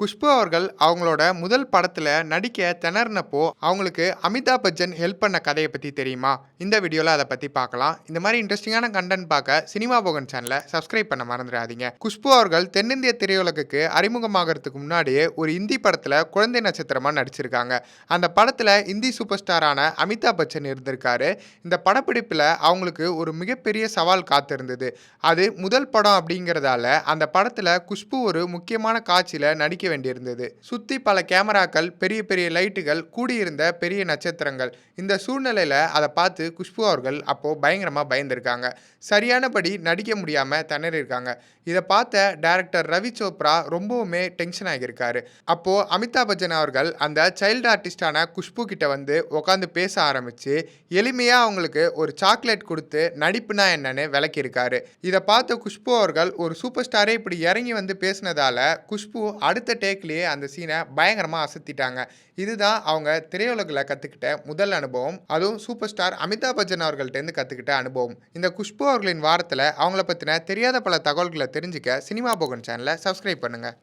குஷ்பு அவர்கள் அவங்களோட முதல் படத்துல நடிக்க திணறினப்போ, அவங்களுக்கு அமிதாப் பச்சன் ஹெல்ப் பண்ண கதைய பத்தி தெரியுமா? இந்த வீடியோல அத பத்தி பார்க்கலாம். இந்த மாரி இன்ட்ரஸ்டிங்கான கன்டென்ட் பார்க்க சினிமா போகன் சேனல சப்ஸ்கிரைப் பண்ண மறந்துறாதீங்க. குஷ்பு அவர்கள் தென்னிந்திய திரையுலகுக்கு அறிமுகமாகறதுக்கு முன்னாடியே ஒரு இந்தி படத்துல குழந்தை நட்சத்திரமா நடிச்சிருக்காங்க. அந்த படத்துல இந்தி சூப்பர் ஸ்டாரான அமிதாப் பச்சன் இருந்திருக்காரு. இந்த படப்பிடிப்புல அவங்களுக்கு ஒரு மிகப்பெரிய சவால் காத்திருந்தது. அது முதல் படம் அப்படிங்கிறதால அந்த படத்துல குஷ்பு ஒரு முக்கியமான காட்சியில நடிக்க வேண்டியிருந்தது. சுத்தி பல கேமராக்கள், பெரிய பெரிய லைட்டுகள், கூடியிருந்த பெரிய நட்சத்திரங்கள். இந்த சூழ்நிலையில அத பார்த்து குஷ்பு அவர்கள் அப்போ பயங்கரமா பயந்திருக்காங்க. சரியானபடி நடிக்க முடியாம திணறியிருக்காங்க. இத பார்த்த டைரக்டர் ரவி சோப்ரா ரொம்பவுமே டென்ஷன் ஆகியிருக்காரு. அப்போ அமிதாப் பச்சன் அவர்கள் அந்த சைல்டு ஆர்டிஸ்டான குஷ்பு கிட்ட வந்து உட்காந்து பேச ஆரம்பிச்சு, எளிமையா அவங்களுக்கு ஒரு சாக்லேட் குடுத்து நடிப்புனா என்னன்னு விளக்கியிருக்காரு. இத பார்த்த குஷ்பு அவர்கள் ஒரு சூப்பர் ஸ்டாரே இப்படி இறங்கி வந்து பேசினதால, குஷ்பு அடுத்த டேக்லயே அந்த சீன பயங்கரமா அசத்திட்டாங்க. இதுதான் அவங்க திரையுலகுல கத்துக்கிட்ட முதல் அனுபவம். அதுவும் சூப்பர் ஸ்டார் அமிதாப் பச்சன் அவர்கள்ட்டேருந்து கத்துக்கிட்ட அனுபவம். இந்த குஷ்பு அவர்களின் வாரத்துல அவங்கள பத்தின தெரியாத பல தகவல்கள தெரிஞ்சுக்க சினிமா போகன் சேனல சப்ஸ்கிரைப் பண்ணுங்க.